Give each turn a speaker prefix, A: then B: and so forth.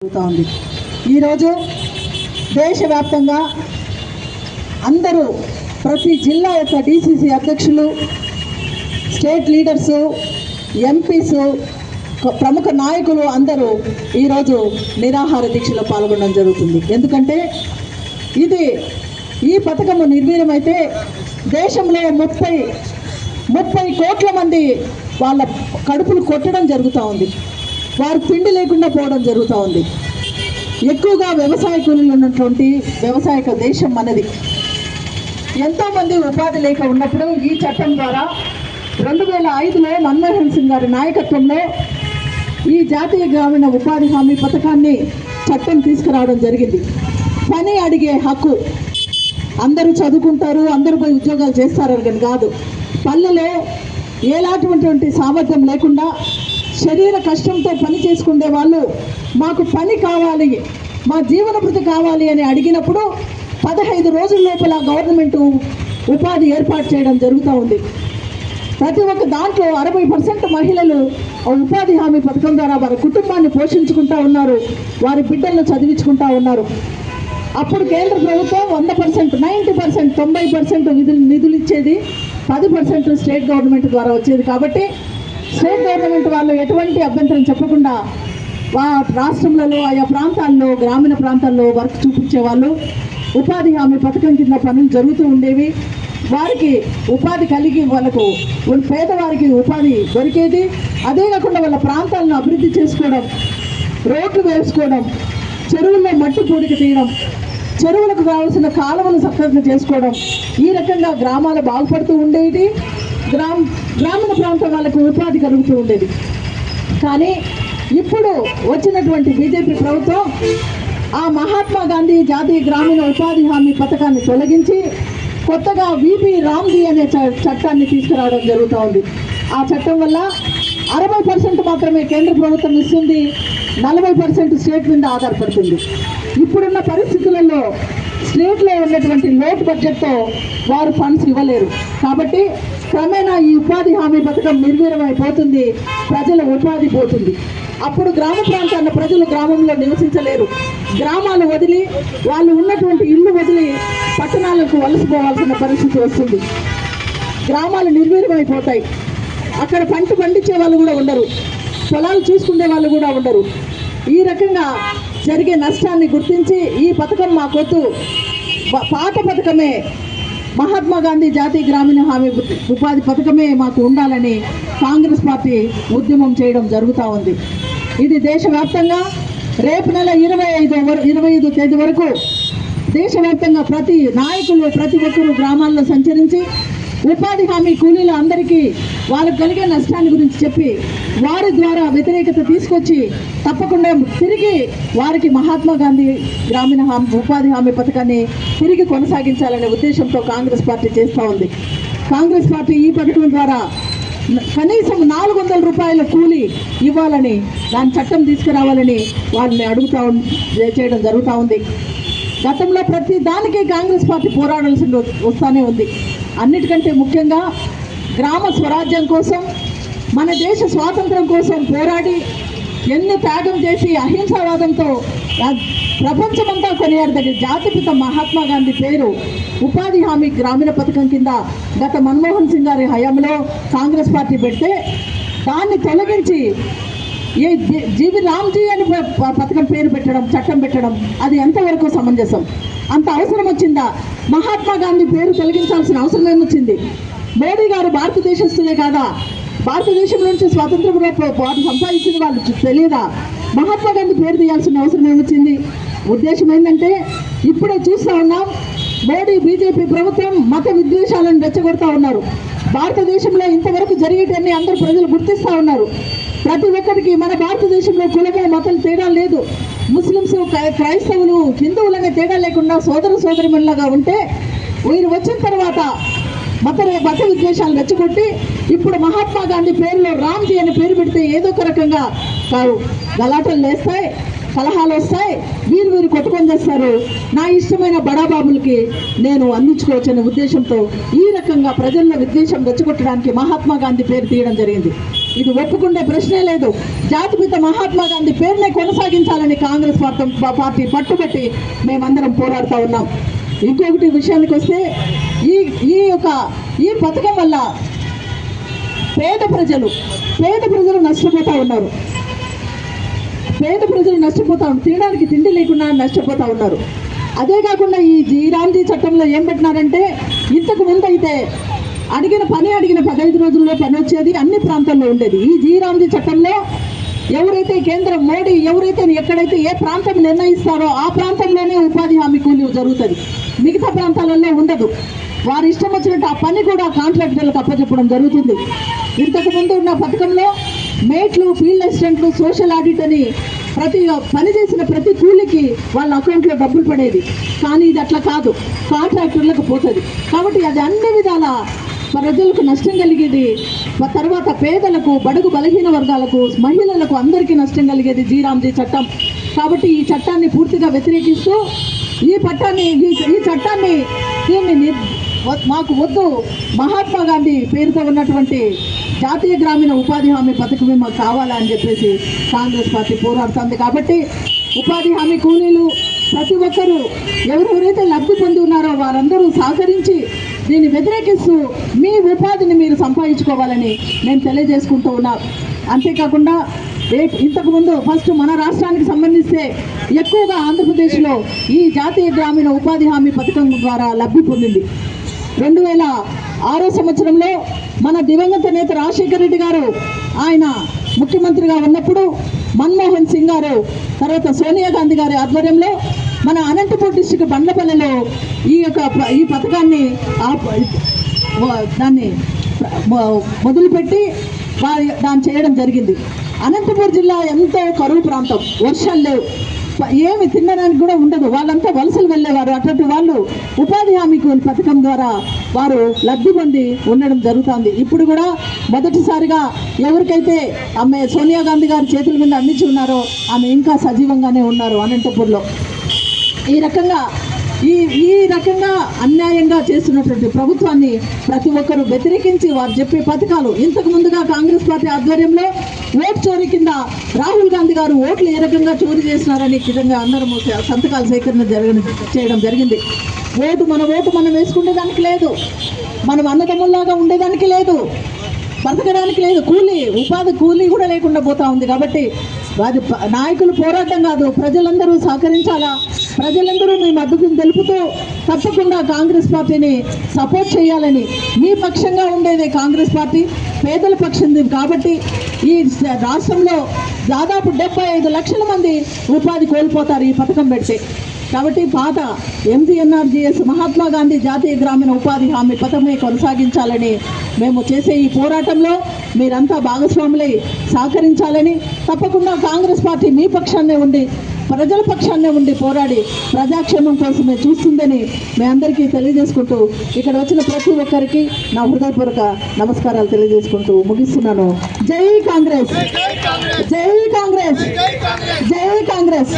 A: జరుగుతోంది. ఈరోజు దేశవ్యాప్తంగా అందరూ ప్రతి జిల్లా యొక్క డీసీసీ అధ్యక్షులు, స్టేట్ లీడర్సు, ఎంపీసు, ప్రముఖ నాయకులు అందరూ ఈరోజు నిరాహార దీక్షలో పాల్గొనడం జరుగుతుంది. ఎందుకంటే ఈ పథకము నిర్వీర్యమైతే దేశంలో 30 కోట్ల మంది వాళ్ళ కడుపులు కొట్టడం జరుగుతూ ఉంది. వారు తిండి లేకుండా పోవడం జరుగుతూ ఉంది. ఎక్కువగా వ్యవసాయ కూలీలు ఉన్నటువంటి వ్యవసాయక దేశం మనది. ఎంతోమంది ఉపాధి లేక ఉన్నప్పుడు ఈ చట్టం ద్వారా 2005లో మన్మోహన్ సింగ్ గారి నాయకత్వంలో ఈ జాతీయ గ్రామీణ ఉపాధి హామీ పథకాన్ని చట్టం తీసుకురావడం జరిగింది. పని అడిగే హక్కు, అందరూ చదువుకుంటారు, అందరూ పోయి ఉద్యోగాలు చేస్తారు కానీ కాదు, పల్లెలో ఎలాంటి సామర్థ్యం లేకుండా శరీర కష్టంతో పని చేసుకునే వాళ్ళు మాకు పని కావాలి, మా జీవన భృతి కావాలి అని అడిగినప్పుడు 15 రోజుల లోపల గవర్నమెంట్ ఉపాధి ఏర్పాటు చేయడం జరుగుతూ ఉంది. ప్రతి ఒక్క దాంట్లో 60% మహిళలు ఉపాధి హామీ పథకం ద్వారా వారి కుటుంబాన్ని పోషించుకుంటూ ఉన్నారు, వారి బిడ్డలను చదివించుకుంటూ ఉన్నారు. అప్పుడు కేంద్ర ప్రభుత్వం 100%, 90%, 90% నిధులు ఇచ్చేది, 10% స్టేట్ గవర్నమెంట్ ద్వారా వచ్చేది. కాబట్టి స్టేట్ గవర్నమెంట్ వాళ్ళు ఎటువంటి అభ్యంతరం చెప్పకుండా రాష్ట్రంలో ఆయా ప్రాంతాల్లో, గ్రామీణ ప్రాంతాల్లో వర్క్ చూపించేవాళ్ళు. ఉపాధి హామీ పథకం కింద పనులు జరుగుతూ ఉండేవి. వారికి ఉపాధి కలిగి వాళ్ళకు పేదవారికి ఉపాధి దొరికేది. అదే కాకుండా వాళ్ళ ప్రాంతాలను అభివృద్ధి చేసుకోవడం, రోడ్లు వేసుకోవడం, చెరువుల్లో మట్టి పూడిక తీయడం, చెరువులకు కావాల్సిన కాలువలు సక్రమంగా చేసుకోవడం, ఈ రకంగా గ్రామాలు బాగుపడుతూ ఉండేది. గ్రామీణ ప్రాంతం వాళ్ళకు ఉపాధి కలుగుతూ ఉండేది. కానీ ఇప్పుడు వచ్చినటువంటి బీజేపీ ప్రభుత్వం ఆ మహాత్మా గాంధీ జాతీయ గ్రామీణ ఉపాధి హామీ పథకాన్ని తొలగించి కొత్తగా విపి రామ్జీ అనే చట్టాన్ని తీసుకురావడం జరుగుతూ ఉంది. ఆ చట్టం వల్ల 60% మాత్రమే కేంద్ర ప్రభుత్వం ఇస్తుంది, 40% స్టేట్ మీద ఆధారపడుతుంది. ఇప్పుడున్న పరిస్థితులలో స్టేట్లో ఉన్నటువంటి లోటు బడ్జెట్తో వారు ఫండ్స్ ఇవ్వలేరు. కాబట్టి క్రమేణా ఈ ఉపాధి హామీ పథకం నిర్వీర్యమైపోతుంది, ప్రజల ఉపాధి పోతుంది. అప్పుడు గ్రామ ప్రాంతాల ప్రజలు గ్రామంలో నివసించలేరు. గ్రామాలు వదిలి, వాళ్ళు ఉన్నటువంటి ఇల్లు వదిలి పట్టణాలకు వలసపోవాల్సిన పరిస్థితి వస్తుంది. గ్రామాలు నిర్వీర్యమైపోతాయి. అక్కడ పంట పండించే వాళ్ళు కూడా ఉండరు, పొలాలు చూసుకునే వాళ్ళు కూడా ఉండరు. ఈ రకంగా జరిగే నష్టాన్ని గుర్తించి ఈ పథకం మాకొద్దు, పాత పథకమే మహాత్మా గాంధీ జాతీయ గ్రామీణ హామీ ఉపాధి పథకమే మాకు ఉండాలని కాంగ్రెస్ పార్టీ ఉద్యమం చేయడం జరుగుతూ ఉంది. ఇది దేశవ్యాప్తంగా రేపు నెల 25 తేదీ వరకు దేశవ్యాప్తంగా ప్రతి నాయకులు, ప్రతి ఒక్కరు గ్రామాల్లో సంచరించి ఉపాధి హామీ కూలీలు అందరికీ వాళ్ళకు కలిగే నష్టాన్ని గురించి చెప్పి వారి ద్వారా వ్యతిరేకత తీసుకొచ్చి తప్పకుండా తిరిగి వారికి మహాత్మా గాంధీ గ్రామీణ ఉపాధి హామీ పథకాన్ని తిరిగి కొనసాగించాలనే ఉద్దేశంతో కాంగ్రెస్ పార్టీ చేస్తూ ఉంది. కాంగ్రెస్ పార్టీ ఈ పథకం ద్వారా కనీసం 400 రూపాయల కూలీ ఇవ్వాలని, దాని చట్టం తీసుకురావాలని వారిని చేయడం జరుగుతూ ఉంది. గతంలో ప్రతి దానికి కాంగ్రెస్ పార్టీ పోరాడాల్సి వస్తూనే ఉంది. అన్నిటికంటే ముఖ్యంగా గ్రామ స్వరాజ్యం కోసం, మన దేశ స్వాతంత్రం కోసం పోరాడి ఎన్ని త్యాగం చేసి అహింసావాదంతో ప్రపంచమంతా కొనియాడదగ్గ జాతిపిత మహాత్మా గాంధీ పేరు ఉపాధి హామీ గ్రామీణ పథకం కింద గత మన్మోహన్ సింగ్ గారి హయాంలో కాంగ్రెస్ పార్టీ పెడితే దాన్ని తొలగించి జీవి రామ్జీ అని పథకం పేరు పెట్టడం, చట్టం పెట్టడం, అది ఎంతవరకు సమంజసం? అంత అవసరం వచ్చిందా? మహాత్మా గాంధీ పేరు తొలగించాల్సిన అవసరం ఏమొచ్చింది? మోడీ గారు భారతదేశస్తులే కాదా? భారతదేశం నుంచి స్వాతంత్రంలో వారు సంపాదించిన వాళ్ళు తెలియదా? మహాత్మా గాంధీ పేరు తీయాల్సిన అవసరం ఏమొచ్చింది? ఉద్దేశం ఏంటంటే ఇప్పుడే చూస్తూ ఉన్నాం, మోడీ బీజేపీ ప్రభుత్వం మత విద్వేషాలను రెచ్చగొడతా ఉన్నారు. భారతదేశంలో ఇంతవరకు జరిగేటన్ని అందరూ ప్రజలు గుర్తిస్తూ ఉన్నారు. ప్రతి ఒక్కరికి మన భారతదేశంలో కులమే మతం తేడా లేదు. ముస్లిమ్స్, క్రైస్తవులు, హిందువులనే తేడా లేకుండా సోదర సోదరిమణులుగా ఉంటే వీరు వచ్చిన తర్వాత మత విద్వేషాలు రెచ్చగొట్టి ఇప్పుడు మహాత్మా గాంధీ పేరులో రామ్జీ అనే పేరు పెడితే ఏదో ఒక రకంగా గలాటలు లేస్తాయి, కలహాలు వస్తాయి, వీరు కొట్టుకొని చేస్తారు. నా ఇష్టమైన బడాబాబులకి నేను అందించుకోవచ్చనే ఉద్దేశంతో ఈ రకంగా ప్రజల్లో విద్వేషం రెచ్చగొట్టడానికి మహాత్మా గాంధీ పేరు తీయడం జరిగింది. ఇది ఒప్పుకునే ప్రశ్నే లేదు. జాతిపిత మహాత్మా గాంధీ పేరునే కొనసాగించాలని కాంగ్రెస్ పార్టీ పట్టుబట్టి మేమందరం పోరాడుతూ ఉన్నాం. ఇంకొకటి విషయానికి వస్తే ఈ పథకం వల్ల పేద ప్రజలు నష్టపోతూ ఉన్నారు. తినడానికి తిండి లేకుండా నష్టపోతూ ఉన్నారు. అదే కాకుండా ఈ జీరాంజీ చట్టంలో ఏం పెట్టినారంటే, ఇంతకు ముందు అయితే అడిగిన 15 రోజుల్లో పని వచ్చేది, అన్ని ప్రాంతాల్లో ఉండేది. ఈ జీరాంజీ చట్టంలో ఎవరైతే కేంద్రం మోడీ ఎక్కడైతే ఏ ప్రాంతం నిర్ణయిస్తారో ఆ ప్రాంతంలోనే ఉపాధి హామీ కూలీ జరుగుతుంది, మిగతా ప్రాంతాలలో ఉండదు. వారి ఇష్టం వచ్చినట్టు ఆ పని కూడా కాంట్రాక్టర్లకు అప్పచెప్పడం జరుగుతుంది. ఇంతకు ముందు ఉన్న పథకంలో మేట్లు, ఫీల్డ్ అసిస్టెంట్లు, సోషల్ ఆడిట్ అని పని చేసిన ప్రతి కూలికి వాళ్ళ అకౌంట్లో డబ్బులు పడేది. కానీ ఇది అట్లా కాదు, కాంట్రాక్టర్లకు పోతుంది. కాబట్టి అది అన్ని విధాల ప్రజలకు నష్టం కలిగేది. తర్వాత పేదలకు, బడుగు బలహీన వర్గాలకు, మహిళలకు అందరికీ నష్టం కలిగేది జీరాంజీ చట్టం. కాబట్టి ఈ చట్టాన్ని పూర్తిగా వ్యతిరేకిస్తూ ఈ చట్టాన్ని మాకు వద్దు, మహాత్మా గాంధీ పేరుతో ఉన్నటువంటి జాతీయ గ్రామీణ ఉపాధి హామీ పథకమే మాకు కావాలని చెప్పేసి కాంగ్రెస్ పార్టీ పోరాడుతుంది. కాబట్టి ఉపాధి హామీ కూలీలు ప్రతి ఒక్కరూ ఎవరెవరైతే లబ్ధి పొంది ఉన్నారో వారందరూ సహకరించి దీన్ని వ్యతిరేకిస్తూ మీ ఉపాధిని మీరు సంపాదించుకోవాలని నేను తెలియజేసుకుంటూ ఉన్నాను. అంతేకాకుండా ఇంతకుముందు ఫస్ట్ మన రాష్ట్రానికి సంబంధిస్తే ఎక్కువగా ఆంధ్రప్రదేశ్లో ఈ జాతీయ గ్రామీణ ఉపాధి హామీ పథకం ద్వారా లబ్ధి పొందింది. 2006 సంవత్సరంలో మన దివంగత నేత రాజశేఖర రెడ్డి గారు ఆయన ముఖ్యమంత్రిగా ఉన్నప్పుడు మన్మోహన్ సింగ్ గారు, తర్వాత సోనియా గాంధీ గారి ఆధ్వర్యంలో మన అనంతపూర్ డిస్టిక్ బండ్లపల్లెలో ఈ పథకాన్ని దాన్ని మొదలుపెట్టి దాన్ని చేయడం జరిగింది. అనంతపూర్ జిల్లా ఎంతో కరువు ప్రాంతం, వర్షాలు లేవు, ఏమి తినడానికి కూడా ఉండదు, వాళ్ళంతా వలసలు వెళ్ళేవారు. అటువంటి వాళ్ళు ఉపాధి హామీ పథకం ద్వారా వారు లబ్ధి పొంది ఉండడం జరుగుతుంది. ఇప్పుడు కూడా మొదటిసారిగా ఎవరికైతే ఆమె సోనియా గాంధీ గారి చేతుల మీద అందించి ఉన్నారో ఆమె ఇంకా సజీవంగానే ఉన్నారు అనంతపూర్లో. ఈ రకంగా అన్యాయంగా చేస్తున్నటువంటి ప్రభుత్వాన్ని ప్రతి ఒక్కరూ వ్యతిరేకించి వారు చెప్పే పథకాలు, ఇంతకు ముందుగా కాంగ్రెస్ పార్టీ ఆధ్వర్యంలో ఓటు చోరీ కింద రాహుల్ గాంధీ గారు ఓట్లు ఏ రకంగా చోరీ చేస్తున్నారని విధంగా అందరము సంతకాల సేకరణ చేయడం జరిగింది. మన ఓటు మనం వేసుకునేదానికి లేదు, మనం అన్నదమ్ముల్లాగా ఉండేదానికి లేదు, బతకడానికి లేదు, ఉపాధి కూలీ కూడా లేకుండా పోతా ఉంది. కాబట్టి అది నాయకులు పోరాటం కాదు, ప్రజలందరూ సహకరించాలా, ప్రజలందరూ మీ మద్దతును తెలుపుతూ తప్పకుండా కాంగ్రెస్ పార్టీని సపోర్ట్ చేయాలని. మీ పక్షంగా ఉండేదే కాంగ్రెస్ పార్టీ, పేదల పక్షంది. కాబట్టి ఈ రాష్ట్రంలో దాదాపు 75 లక్షల మంది ఉపాధి కోల్పోతారు ఈ పథకం పెడితే. కాబట్టి పాత MGNRGS మహాత్మా గాంధీ జాతీయ గ్రామీణ ఉపాధి హామీ పథకమే కొనసాగించాలని మేము చేసే ఈ పోరాటంలో మీరంతా భాగస్వాములై సహకరించాలని, తప్పకుండా కాంగ్రెస్ పార్టీ మీ పక్షాన్నే ఉండి, ప్రజల పక్షాన్నే ఉండి పోరాడి ప్రజాక్షేమం కోసమే చూస్తుందని మీ అందరికీ తెలియజేసుకుంటూ ఇక్కడ వచ్చిన ప్రతి ఒక్కరికి నా హృదయపూర్వక నమస్కారాలు తెలియజేసుకుంటూ ముగిస్తున్నాను. జై కాంగ్రెస్, జై కాంగ్రెస్, జై కాంగ్రెస్.